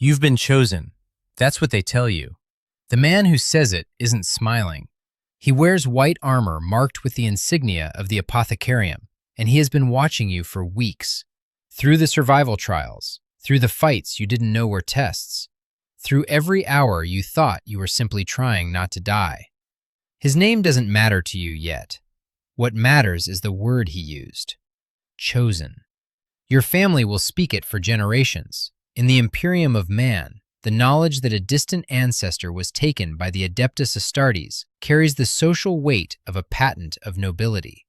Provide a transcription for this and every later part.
You've been chosen. That's what they tell you. The man who says it isn't smiling. He wears white armor marked with the insignia of the Apothecarium, and he has been watching you for weeks. Through the survival trials, through the fights you didn't know were tests, through every hour you thought you were simply trying not to die. His name doesn't matter to you yet. What matters is the word he used. Chosen. Your family will speak it for generations. In the Imperium of Man, the knowledge that a distant ancestor was taken by the Adeptus Astartes carries the social weight of a patent of nobility.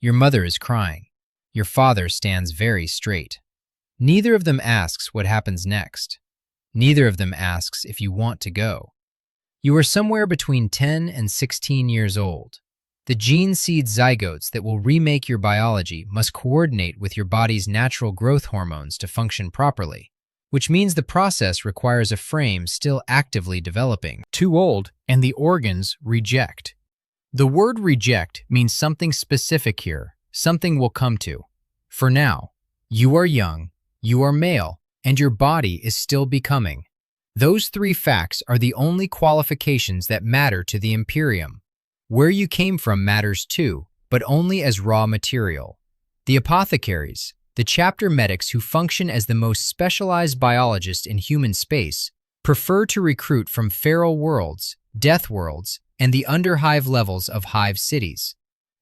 Your mother is crying. Your father stands very straight. Neither of them asks what happens next. Neither of them asks if you want to go. You are somewhere between 10 and 16 years old. The gene seed zygotes that will remake your biology must coordinate with your body's natural growth hormones to function properly, which means the process requires a frame still actively developing. Too old, and the organs reject. The word reject means something specific here, something we'll come to. For now, you are young, you are male, and your body is still becoming. Those three facts are the only qualifications that matter to the Imperium. Where you came from matters too, but only as raw material. The apothecaries, the chapter medics who function as the most specialized biologists in human space, prefer to recruit from feral worlds, death worlds, and the underhive levels of hive cities.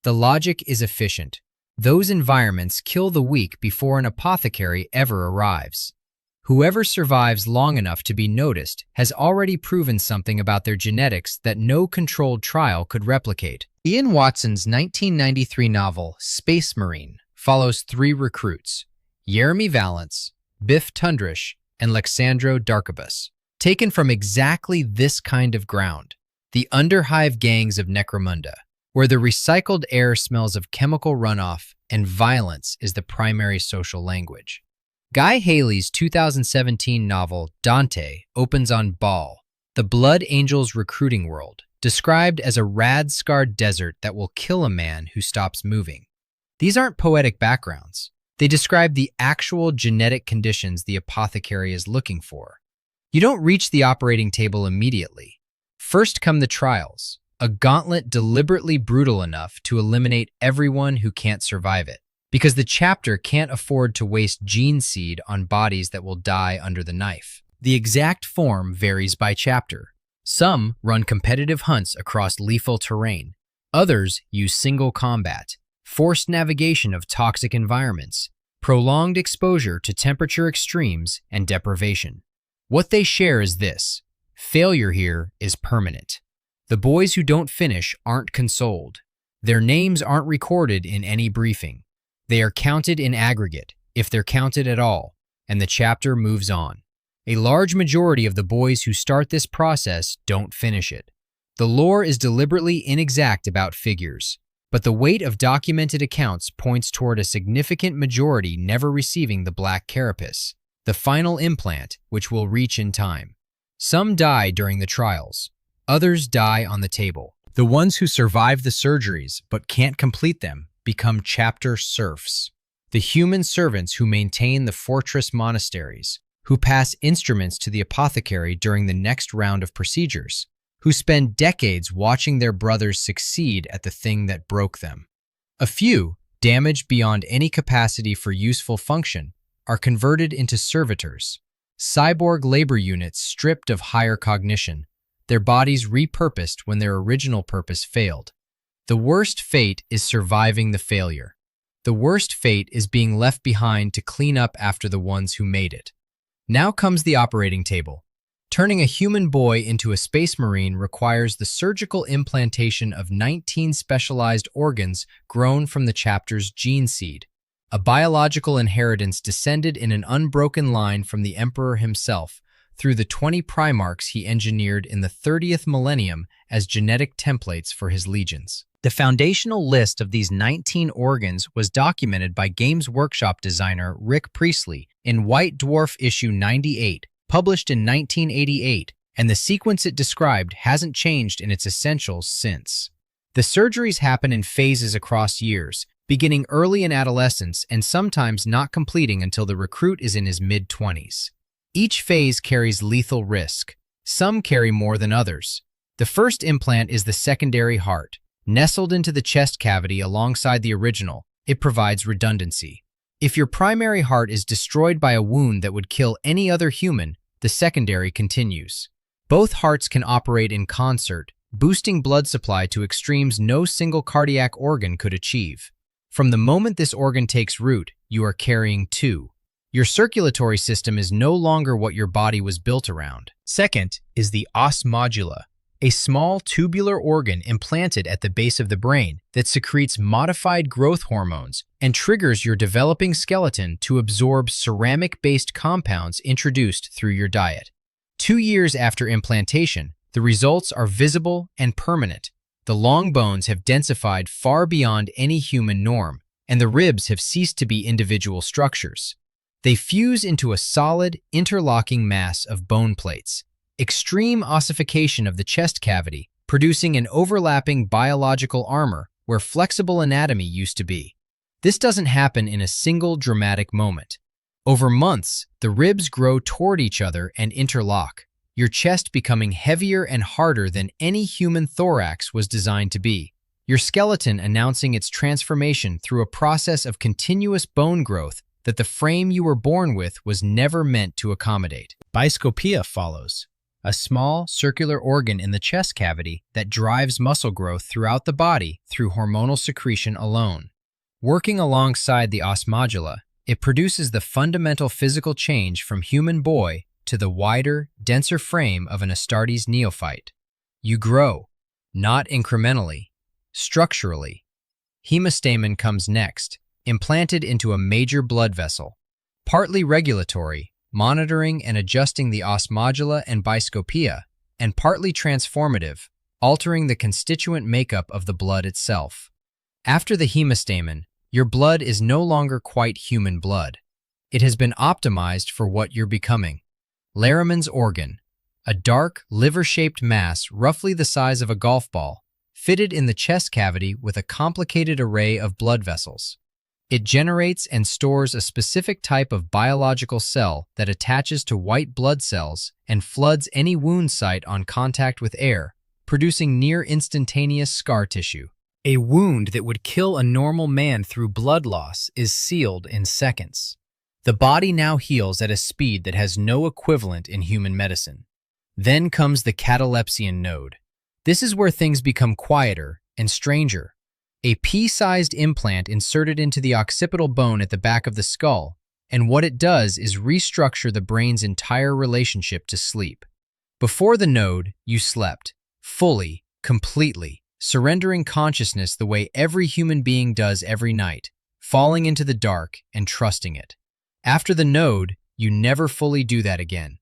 The logic is efficient. Those environments kill the weak before an apothecary ever arrives. Whoever survives long enough to be noticed has already proven something about their genetics that no controlled trial could replicate. Ian Watson's 1993 novel, Space Marine, follows three recruits, Jeremy Valance, Biff Tundrish, and Lexandro Darkabus, taken from exactly this kind of ground, the underhive gangs of Necromunda, where the recycled air smells of chemical runoff and violence is the primary social language. Guy Haley's 2017 novel, Dante, opens on Baal, the Blood Angels recruiting world, described as a rad-scarred desert that will kill a man who stops moving. These aren't poetic backgrounds. They describe the actual genetic conditions the apothecary is looking for. You don't reach the operating table immediately. First come the trials, a gauntlet deliberately brutal enough to eliminate everyone who can't survive it, because the chapter can't afford to waste gene seed on bodies that will die under the knife. The exact form varies by chapter. Some run competitive hunts across lethal terrain. Others use single combat, forced navigation of toxic environments, prolonged exposure to temperature extremes, and deprivation. What they share is this: failure here is permanent. The boys who don't finish aren't consoled. Their names aren't recorded in any briefing. They are counted in aggregate, if they're counted at all, and the chapter moves on. A large majority of the boys who start this process don't finish it. The lore is deliberately inexact about figures, but the weight of documented accounts points toward a significant majority never receiving the black carapace, the final implant which will reach in time. Some die during the trials. Others die on the table. The ones who survive the surgeries but can't complete them become chapter serfs, the human servants who maintain the fortress monasteries, who pass instruments to the apothecary during the next round of procedures, who spend decades watching their brothers succeed at the thing that broke them. A few, damaged beyond any capacity for useful function, are converted into servitors, cyborg labor units stripped of higher cognition, their bodies repurposed when their original purpose failed. The worst fate is surviving the failure. The worst fate is being left behind to clean up after the ones who made it. Now comes the operating table. Turning a human boy into a space marine requires the surgical implantation of 19 specialized organs grown from the chapter's gene seed, a biological inheritance descended in an unbroken line from the Emperor himself through the 20 Primarchs he engineered in the 30th millennium as genetic templates for his legions. The foundational list of these 19 organs was documented by Games Workshop designer Rick Priestley in White Dwarf issue 98, published in 1988, and the sequence it described hasn't changed in its essentials since. The surgeries happen in phases across years, beginning early in adolescence and sometimes not completing until the recruit is in his mid-20s. Each phase carries lethal risk. Some carry more than others. The first implant is the secondary heart. Nestled into the chest cavity alongside the original, it provides redundancy. If your primary heart is destroyed by a wound that would kill any other human, the secondary continues. Both hearts can operate in concert, boosting blood supply to extremes no single cardiac organ could achieve. From the moment this organ takes root, you are carrying two. Your circulatory system is no longer what your body was built around. Second is the os modula, a small tubular organ implanted at the base of the brain that secretes modified growth hormones and triggers your developing skeleton to absorb ceramic-based compounds introduced through your diet. 2 years after implantation, the results are visible and permanent. The long bones have densified far beyond any human norm, and the ribs have ceased to be individual structures. They fuse into a solid, interlocking mass of bone plates. Extreme ossification of the chest cavity, producing an overlapping biological armor where flexible anatomy used to be. This doesn't happen in a single dramatic moment. Over months, the ribs grow toward each other and interlock, your chest becoming heavier and harder than any human thorax was designed to be, your skeleton announcing its transformation through a process of continuous bone growth that the frame you were born with was never meant to accommodate. Biskopia follows, a small circular organ in the chest cavity that drives muscle growth throughout the body through hormonal secretion alone. Working alongside the os modula, it produces the fundamental physical change from human boy to the wider, denser frame of an Astartes neophyte. You grow, not incrementally, structurally. Hemastamen comes next, implanted into a major blood vessel, partly regulatory, monitoring and adjusting the os modula and biskopia, and partly transformative, altering the constituent makeup of the blood itself. After the hemastamen, your blood is no longer quite human blood. It has been optimized for what you're becoming. Lerman's organ, a dark, liver-shaped mass roughly the size of a golf ball, fitted in the chest cavity with a complicated array of blood vessels. It generates and stores a specific type of biological cell that attaches to white blood cells and floods any wound site on contact with air, producing near instantaneous scar tissue. A wound that would kill a normal man through blood loss is sealed in seconds. The body now heals at a speed that has no equivalent in human medicine. Then comes the catalepsian node. This is where things become quieter and stranger. A pea-sized implant inserted into the occipital bone at the back of the skull, and what it does is restructure the brain's entire relationship to sleep. Before the node, you slept, fully, completely, surrendering consciousness the way every human being does every night, falling into the dark and trusting it. After the node, you never fully do that again.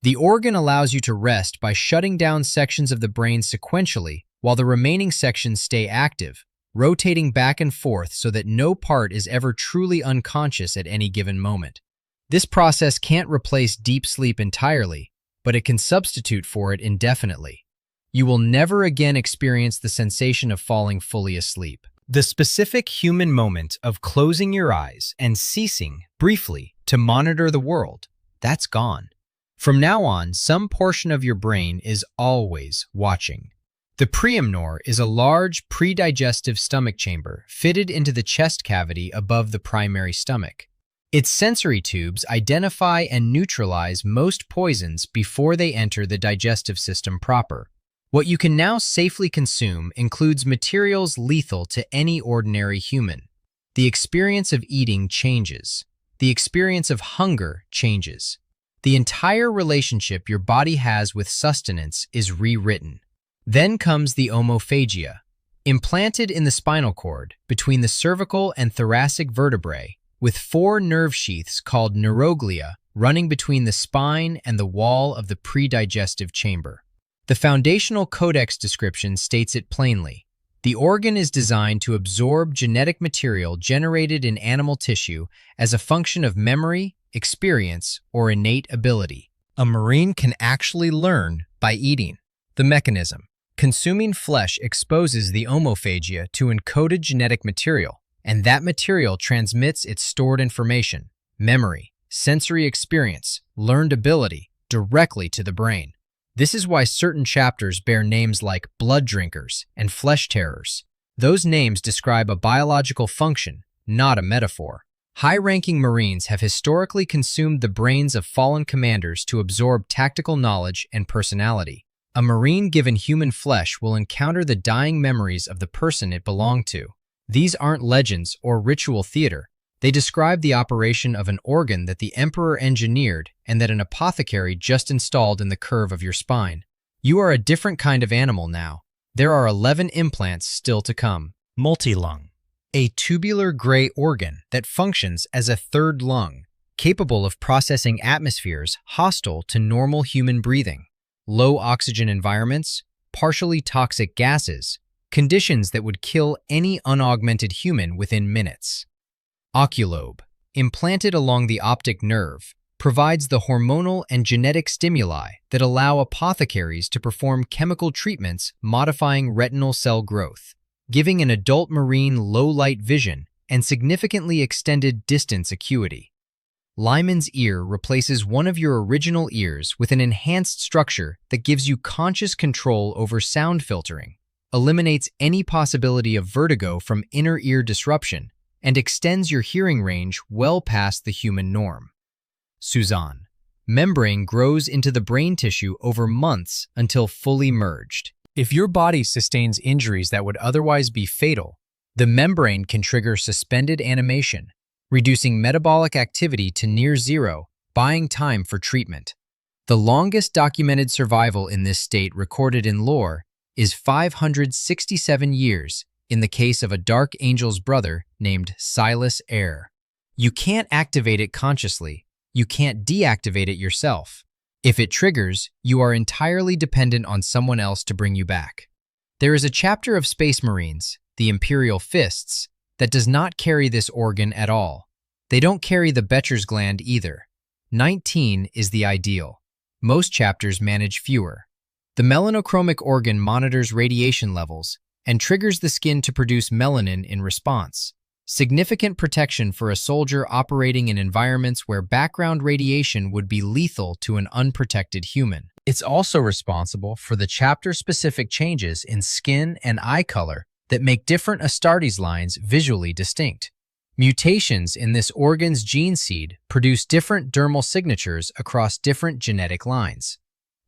The organ allows you to rest by shutting down sections of the brain sequentially while the remaining sections stay active, rotating back and forth so that no part is ever truly unconscious at any given moment. This process can't replace deep sleep entirely, but it can substitute for it indefinitely. You will never again experience the sensation of falling fully asleep. The specific human moment of closing your eyes and ceasing, briefly, to monitor the world, that's gone. From now on, some portion of your brain is always watching. The preamnor is a large, pre-digestive stomach chamber fitted into the chest cavity above the primary stomach. Its sensory tubes identify and neutralize most poisons before they enter the digestive system proper. What you can now safely consume includes materials lethal to any ordinary human. The experience of eating changes. The experience of hunger changes. The entire relationship your body has with sustenance is rewritten. Then comes the omophagia. Implanted in the spinal cord, between the cervical and thoracic vertebrae, with 4 nerve sheaths called neuroglia running between the spine and the wall of the predigestive chamber. The foundational codex description states it plainly. The organ is designed to absorb genetic material generated in animal tissue as a function of memory, experience, or innate ability. A marine can actually learn by eating. The mechanism. Consuming flesh exposes the omophagia to encoded genetic material, and that material transmits its stored information, memory, sensory experience, learned ability, directly to the brain. This is why certain chapters bear names like blood drinkers and flesh terrors. Those names describe a biological function, not a metaphor. High-ranking Marines have historically consumed the brains of fallen commanders to absorb tactical knowledge and personality. A Marine given human flesh will encounter the dying memories of the person it belonged to. These aren't legends or ritual theater. They describe the operation of an organ that the Emperor engineered and that an apothecary just installed in the curve of your spine. You are a different kind of animal now. There are 11 implants still to come. Multilung. A tubular gray organ that functions as a third lung, capable of processing atmospheres hostile to normal human breathing. Low oxygen environments, partially toxic gases, conditions that would kill any unaugmented human within minutes. Oculobe, implanted along the optic nerve, provides the hormonal and genetic stimuli that allow apothecaries to perform chemical treatments modifying retinal cell growth, giving an adult Marine low-light vision and significantly extended distance acuity. Lyman's ear replaces one of your original ears with an enhanced structure that gives you conscious control over sound filtering, eliminates any possibility of vertigo from inner ear disruption, and extends your hearing range well past the human norm. Suzanne. Membrane grows into the brain tissue over months until fully merged. If your body sustains injuries that would otherwise be fatal, the membrane can trigger suspended animation, reducing metabolic activity to near zero, buying time for treatment. The longest documented survival in this state recorded in lore is 567 years in the case of a Dark Angel's brother named Silas Eyre. You can't activate it consciously. You can't deactivate it yourself. If it triggers, you are entirely dependent on someone else to bring you back. There is a chapter of Space Marines, the Imperial Fists, that does not carry this organ at all. They don't carry the Becher's gland either. 19 is the ideal. Most chapters manage fewer. The melanochromic organ monitors radiation levels and triggers the skin to produce melanin in response. Significant protection for a soldier operating in environments where background radiation would be lethal to an unprotected human. It's also responsible for the chapter-specific changes in skin and eye color that make different Astartes lines visually distinct. Mutations in this organ's gene seed produce different dermal signatures across different genetic lines.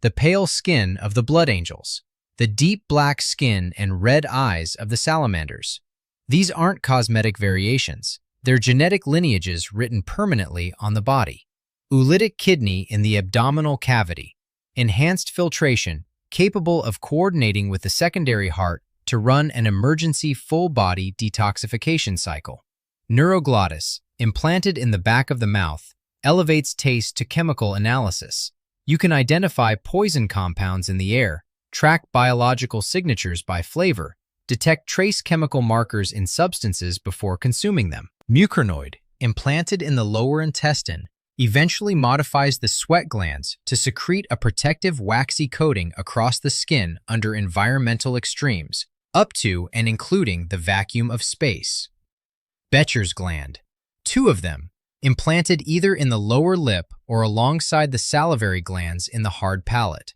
The pale skin of the Blood Angels, the deep black skin and red eyes of the Salamanders. These aren't cosmetic variations. They're genetic lineages written permanently on the body. Oolitic kidney in the abdominal cavity. Enhanced filtration, capable of coordinating with the secondary heart to run an emergency full-body detoxification cycle. Neuroglottis, implanted in the back of the mouth, elevates taste to chemical analysis. You can identify poison compounds in the air, track biological signatures by flavor, detect trace chemical markers in substances before consuming them. Mucornoid, implanted in the lower intestine, eventually modifies the sweat glands to secrete a protective waxy coating across the skin under environmental extremes, up to and including the vacuum of space. Becher's gland, 2 of them, implanted either in the lower lip or alongside the salivary glands in the hard palate.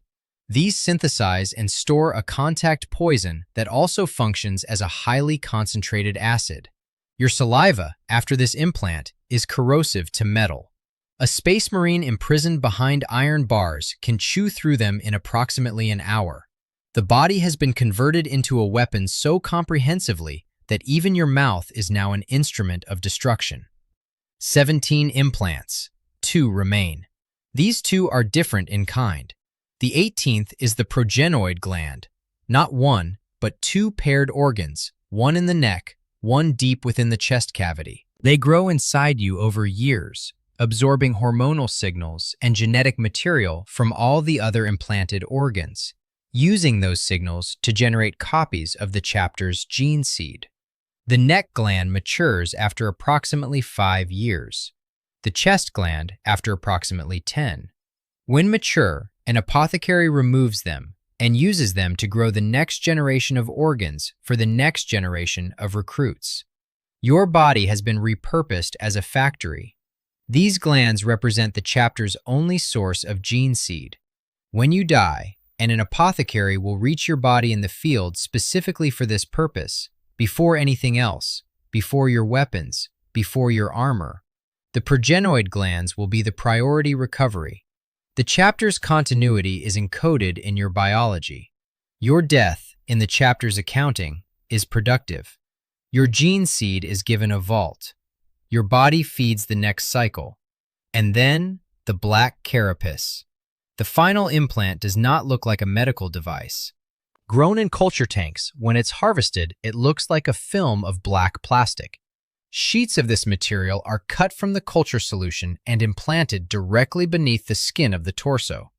These synthesize and store a contact poison that also functions as a highly concentrated acid. Your saliva, after this implant, is corrosive to metal. A Space Marine imprisoned behind iron bars can chew through them in approximately an hour. The body has been converted into a weapon so comprehensively that even your mouth is now an instrument of destruction. 17 implants. 2 remain. These 2 are different in kind. The 18th is the progenoid gland. Not 1, but 2 paired organs, one in the neck, one deep within the chest cavity. They grow inside you over years, absorbing hormonal signals and genetic material from all the other implanted organs, using those signals to generate copies of the chapter's gene seed. The neck gland matures after approximately 5 years. The chest gland after approximately 10. When mature, an apothecary removes them and uses them to grow the next generation of organs for the next generation of recruits. Your body has been repurposed as a factory. These glands represent the chapter's only source of gene seed. When you die, and an apothecary will reach your body in the field specifically for this purpose, before anything else, before your weapons, before your armor, the progenoid glands will be the priority recovery. The chapter's continuity is encoded in your biology. Your death, in the chapter's accounting, is productive. Your gene seed is given a vault. Your body feeds the next cycle. And then, the black carapace. The final implant does not look like a medical device. Grown in culture tanks, when it's harvested, it looks like a film of black plastic. Sheets of this material are cut from the culture solution and implanted directly beneath the skin of the torso.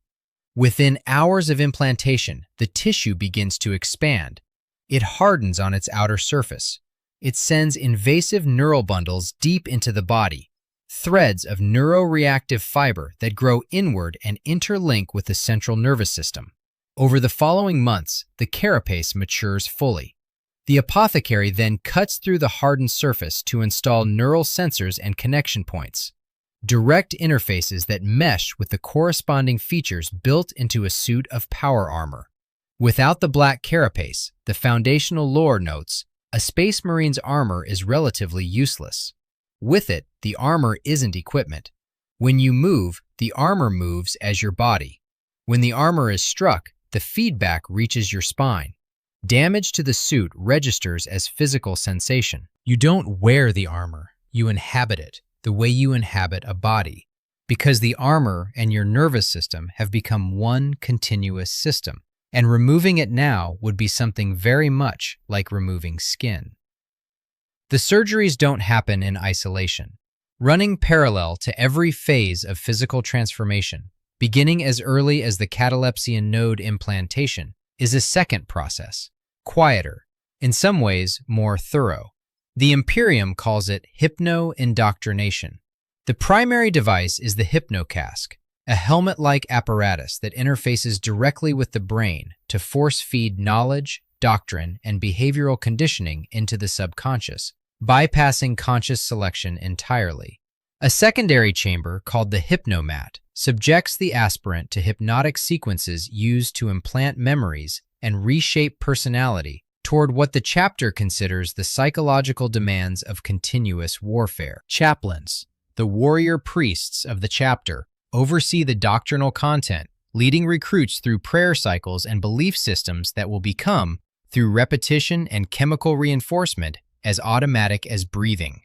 Within hours of implantation, the tissue begins to expand. It hardens on its outer surface. It sends invasive neural bundles deep into the body, threads of neuroreactive fiber that grow inward and interlink with the central nervous system. Over the following months, the carapace matures fully. The apothecary then cuts through the hardened surface to install neural sensors and connection points, direct interfaces that mesh with the corresponding features built into a suit of power armor. Without the black carapace, the foundational lore notes, a Space Marine's armor is relatively useless. With it, the armor isn't equipment. When you move, the armor moves as your body. When the armor is struck, the feedback reaches your spine. Damage to the suit registers as physical sensation. You don't wear the armor, you inhabit it, the way you inhabit a body, because the armor and your nervous system have become one continuous system, and removing it now would be something very much like removing skin. The surgeries don't happen in isolation. Running parallel to every phase of physical transformation, beginning as early as the catalepsian node implantation, is a second process, quieter, in some ways more thorough. The Imperium calls it hypno-indoctrination. The primary device is the hypnocask, a helmet-like apparatus that interfaces directly with the brain to force-feed knowledge, doctrine, and behavioral conditioning into the subconscious, bypassing conscious selection entirely. A secondary chamber, called the hypnomat, subjects the aspirant to hypnotic sequences used to implant memories and reshape personality toward what the chapter considers the psychological demands of continuous warfare. Chaplains, the warrior priests of the chapter, oversee the doctrinal content, leading recruits through prayer cycles and belief systems that will become, through repetition and chemical reinforcement, as automatic as breathing.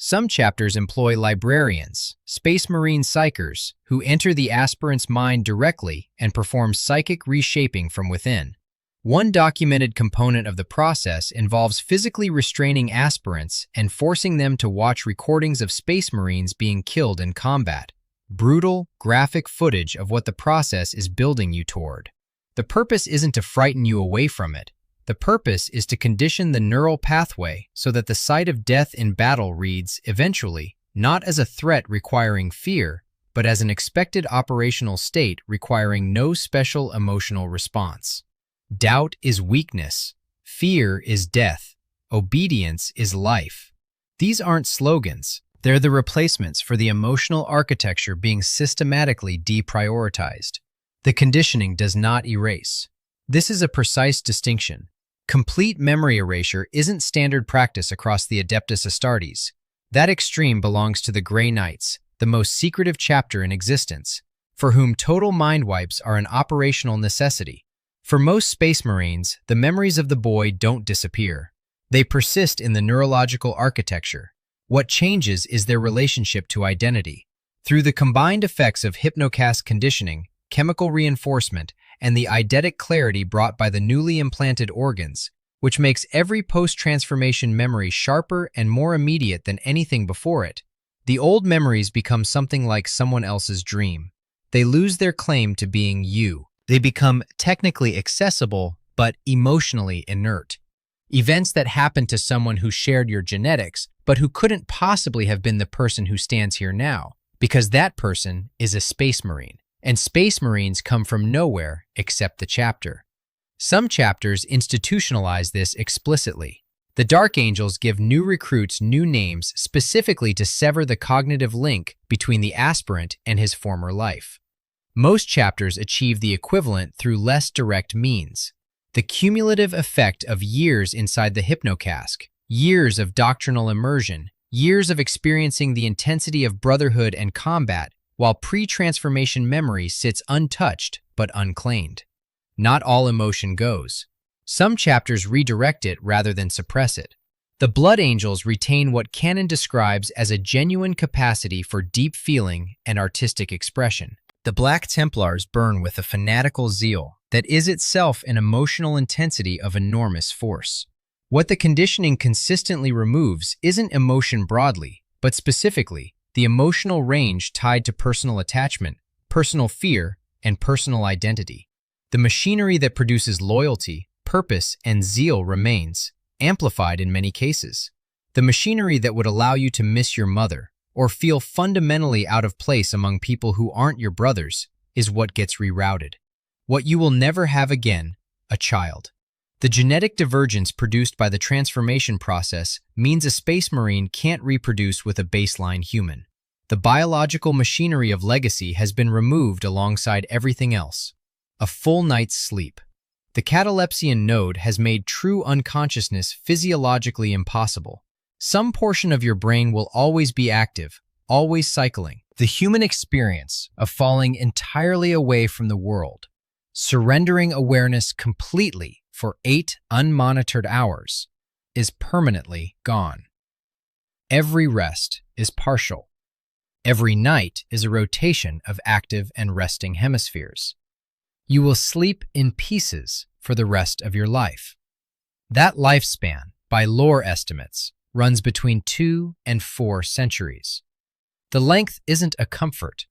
Some chapters employ librarians, Space Marine psychers, who enter the aspirant's mind directly and perform psychic reshaping from within. One documented component of the process involves physically restraining aspirants and forcing them to watch recordings of Space Marines being killed in combat. Brutal, graphic footage of what the process is building you toward. The purpose isn't to frighten you away from it. The purpose is to condition the neural pathway so that the sight of death in battle reads, eventually, not as a threat requiring fear, but as an expected operational state requiring no special emotional response. Doubt is weakness. Fear is death. Obedience is life. These aren't slogans. They're the replacements for the emotional architecture being systematically deprioritized. The conditioning does not erase. This is a precise distinction. Complete memory erasure isn't standard practice across the Adeptus Astartes. That extreme belongs to the Grey Knights, the most secretive chapter in existence, for whom total mind wipes are an operational necessity. For most Space Marines, the memories of the boy don't disappear. They persist in the neurological architecture. What changes is their relationship to identity. Through the combined effects of hypnocask conditioning, chemical reinforcement, and the eidetic clarity brought by the newly implanted organs, which makes every post-transformation memory sharper and more immediate than anything before it, the old memories become something like someone else's dream. They lose their claim to being you. They become technically accessible, but emotionally inert. Events that happened to someone who shared your genetics, but who couldn't possibly have been the person who stands here now, because that person is a Space Marine. And Space Marines come from nowhere except the chapter. Some chapters institutionalize this explicitly. The Dark Angels give new recruits new names specifically to sever the cognitive link between the aspirant and his former life. Most chapters achieve the equivalent through less direct means. The cumulative effect of years inside the hypnocask, years of doctrinal immersion, years of experiencing the intensity of brotherhood and combat, while pre-transformation memory sits untouched but unclaimed. Not all emotion goes. Some chapters redirect it rather than suppress it. The Blood Angels retain what canon describes as a genuine capacity for deep feeling and artistic expression. The Black Templars burn with a fanatical zeal that is itself an emotional intensity of enormous force. What the conditioning consistently removes isn't emotion broadly, but specifically the emotional range tied to personal attachment, personal fear, and personal identity. The machinery that produces loyalty, purpose, and zeal remains, amplified in many cases. The machinery that would allow you to miss your mother or feel fundamentally out of place among people who aren't your brothers is what gets rerouted. What you will never have again, a child. The genetic divergence produced by the transformation process means a Space Marine can't reproduce with a baseline human. The biological machinery of legacy has been removed alongside everything else. A full night's sleep. The catalepsian node has made true unconsciousness physiologically impossible. Some portion of your brain will always be active, always cycling. The human experience of falling entirely away from the world, surrendering awareness completely for 8 unmonitored hours, is permanently gone. Every rest is partial. Every night is a rotation of active and resting hemispheres. You will sleep in pieces for the rest of your life. That lifespan, by lore estimates, runs between 2 and 4 centuries. The length isn't a comfort.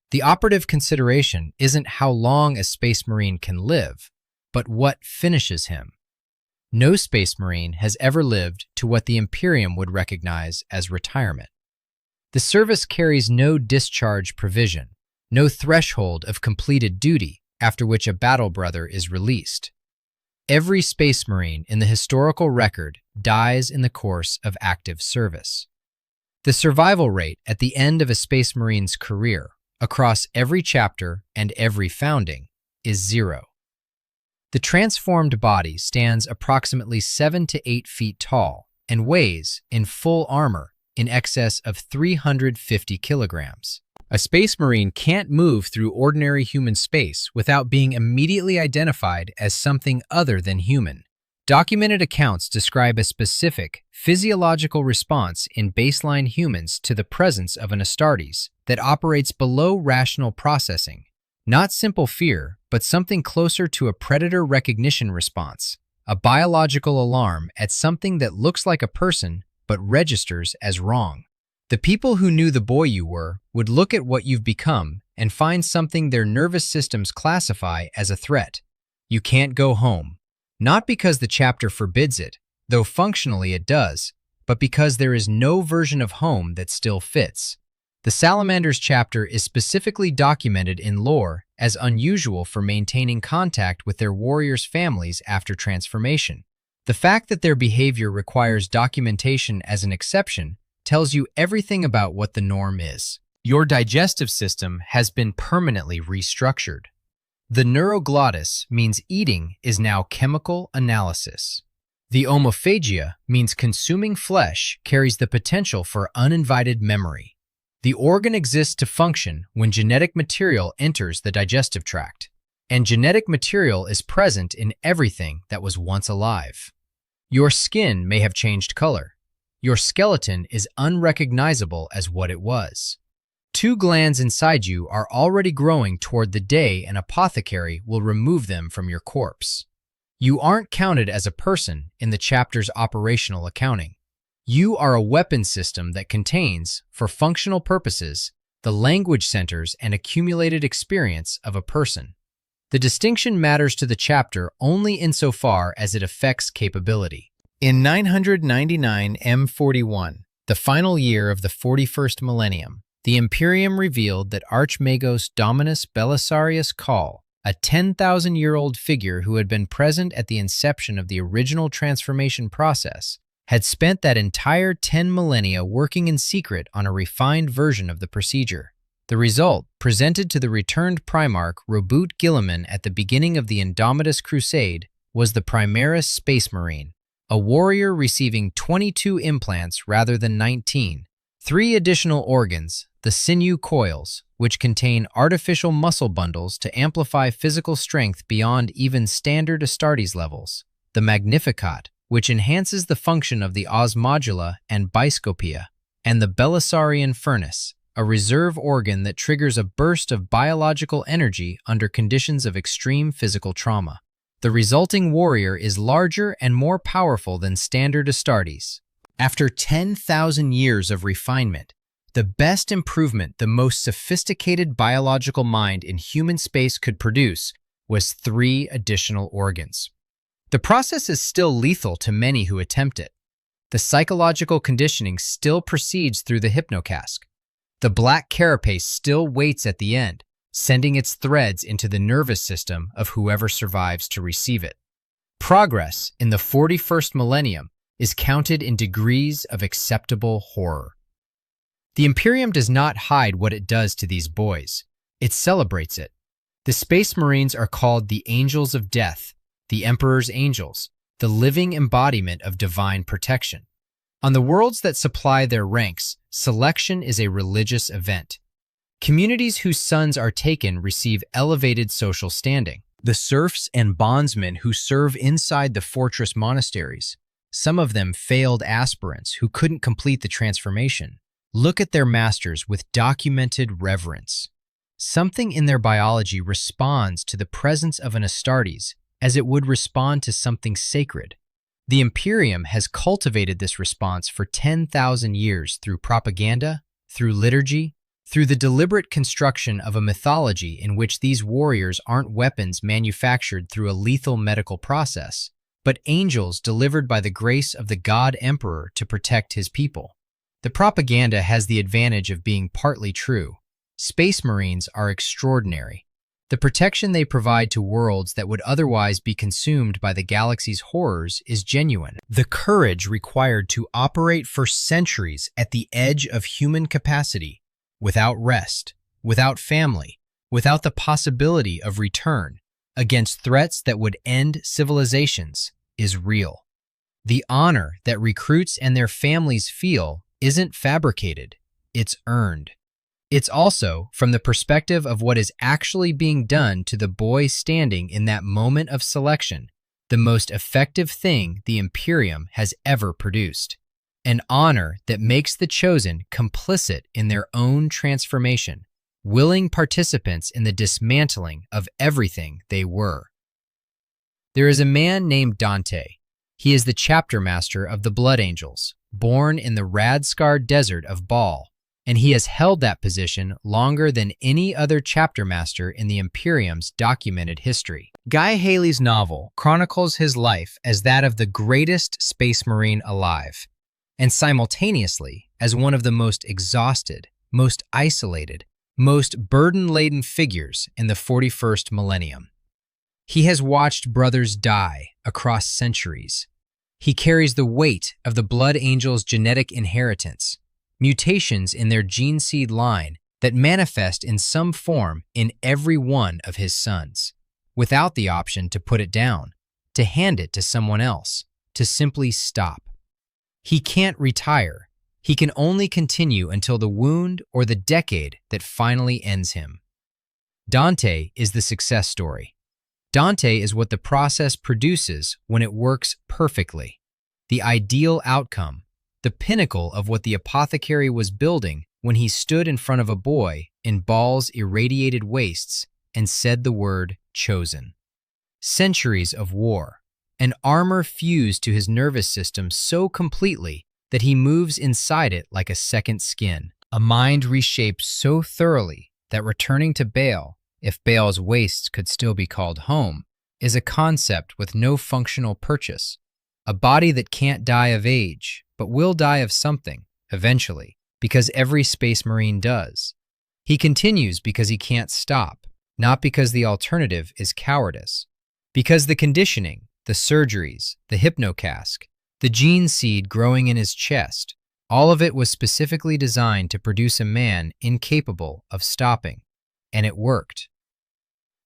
The operative consideration isn't how long a Space Marine can live, but what finishes him. No Space Marine has ever lived to what the Imperium would recognize as retirement. The service carries no discharge provision, no threshold of completed duty after which a battle brother is released. Every Space Marine in the historical record dies in the course of active service. The survival rate at the end of a Space Marine's career, across every chapter and every founding, is 0. The transformed body stands approximately 7 to 8 feet tall and weighs, in full armor, in excess of 350 kilograms. A Space Marine can't move through ordinary human space without being immediately identified as something other than human. Documented accounts describe a specific physiological response in baseline humans to the presence of an Astartes that operates below rational processing. Not simple fear, but something closer to a predator recognition response, a biological alarm at something that looks like a person but registers as wrong. The people who knew the boy you were would look at what you've become and find something their nervous systems classify as a threat. You can't go home. Not because the chapter forbids it, though functionally it does, but because there is no version of home that still fits. The Salamanders chapter is specifically documented in lore as unusual for maintaining contact with their warriors' families after transformation. The fact that their behavior requires documentation as an exception tells you everything about what the norm is. Your digestive system has been permanently restructured. The neuroglottis means eating is now chemical analysis. The omophagia means consuming flesh carries the potential for uninvited memory. The organ exists to function when genetic material enters the digestive tract, and genetic material is present in everything that was once alive. Your skin may have changed color. Your skeleton is unrecognizable as what it was. 2 glands inside you are already growing toward the day an apothecary will remove them from your corpse. You aren't counted as a person in the chapter's operational accounting. You are a weapon system that contains, for functional purposes, the language centers and accumulated experience of a person. The distinction matters to the chapter only insofar as it affects capability. In 999 M41, the final year of the 41st millennium, the Imperium revealed that Archmagos Dominus Belisarius Call, a 10,000-year-old figure who had been present at the inception of the original transformation process, had spent that entire 10 millennia working in secret on a refined version of the procedure. The result, presented to the returned Primarch Roboute Guilliman at the beginning of the Indomitus Crusade, was the Primaris Space Marine, a warrior receiving 22 implants rather than 19, 3 additional organs, the sinew coils, which contain artificial muscle bundles to amplify physical strength beyond even standard Astartes levels, the Magnificat, which enhances the function of the osmodula and biscopia, and the Belisarian furnace, a reserve organ that triggers a burst of biological energy under conditions of extreme physical trauma. The resulting warrior is larger and more powerful than standard Astartes. After 10,000 years of refinement, the best improvement the most sophisticated biological mind in human space could produce was 3 additional organs. The process is still lethal to many who attempt it. The psychological conditioning still proceeds through the hypnocask. The black carapace still waits at the end, sending its threads into the nervous system of whoever survives to receive it. Progress in the 41st millennium is counted in degrees of acceptable horror. The Imperium does not hide what it does to these boys. It celebrates it. The Space Marines are called the Angels of Death, the Emperor's Angels, the living embodiment of divine protection. On the worlds that supply their ranks, selection is a religious event. Communities whose sons are taken receive elevated social standing. The serfs and bondsmen who serve inside the fortress monasteries, some of them failed aspirants who couldn't complete the transformation, look at their masters with documented reverence. Something in their biology responds to the presence of an Astartes as it would respond to something sacred. The Imperium has cultivated this response for 10,000 years through propaganda, through liturgy, through the deliberate construction of a mythology in which these warriors aren't weapons manufactured through a lethal medical process, but angels delivered by the grace of the God Emperor to protect his people. The propaganda has the advantage of being partly true. Space Marines are extraordinary. The protection they provide to worlds that would otherwise be consumed by the galaxy's horrors is genuine. The courage required to operate for centuries at the edge of human capacity, without rest, without family, without the possibility of return, against threats that would end civilizations, is real. The honor that recruits and their families feel isn't fabricated, it's earned. It's also from the perspective of what is actually being done to the boy standing in that moment of selection, the most effective thing the Imperium has ever produced. An honor that makes the chosen complicit in their own transformation, willing participants in the dismantling of everything they were. There is a man named Dante. He is the chapter master of the Blood Angels, born in the Radskar Desert of Baal, and he has held that position longer than any other chapter master in the Imperium's documented history. Guy Haley's novel chronicles his life as that of the greatest space marine alive, and simultaneously as one of the most exhausted, most isolated, most burden-laden figures in the 41st millennium. He has watched brothers die across centuries. He carries the weight of the Blood Angels' genetic inheritance, mutations in their gene seed line that manifest in some form in every one of his sons, without the option to put it down, to hand it to someone else, to simply stop. He can't retire. He can only continue until the wound or the decade that finally ends him. Dante is the success story. Dante is what the process produces when it works perfectly, the ideal outcome, the pinnacle of what the apothecary was building when he stood in front of a boy in Baal's irradiated wastes and said the word chosen. Centuries of war, an armor fused to his nervous system so completely that he moves inside it like a second skin, a mind reshaped so thoroughly that returning to Baal, if Baal's wastes could still be called home, is a concept with no functional purchase, a body that can't die of age, but will die of something, eventually, because every space marine does. He continues because he can't stop, not because the alternative is cowardice. Because the conditioning, the surgeries, the hypnocask, The gene seed growing in his chest, all of it was specifically designed to produce a man incapable of stopping. And it worked.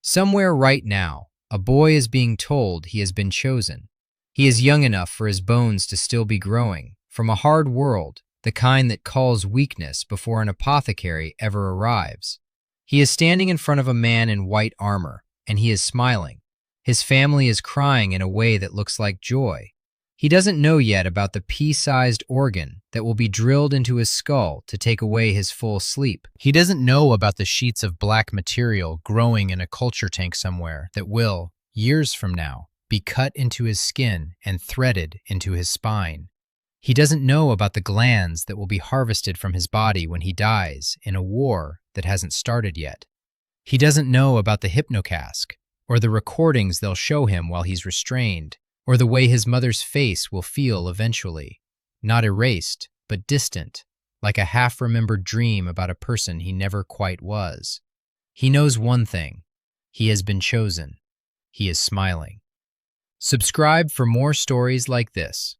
Somewhere right now, a boy is being told he has been chosen. He is young enough for his bones to still be growing, from a hard world, the kind that calls weakness before an apothecary ever arrives. He is standing in front of a man in white armor, and he is smiling. His family is crying in a way that looks like joy. He doesn't know yet about the pea-sized organ that will be drilled into his skull to take away his full sleep. He doesn't know about the sheets of black material growing in a culture tank somewhere that will, years from now, be cut into his skin and threaded into his spine. He doesn't know about the glands that will be harvested from his body when he dies in a war that hasn't started yet. He doesn't know about the hypnocask, or the recordings they'll show him while he's restrained, or the way his mother's face will feel eventually, not erased, but distant, like a half-remembered dream about a person he never quite was. He knows one thing: he has been chosen. He is smiling. Subscribe for more stories like this.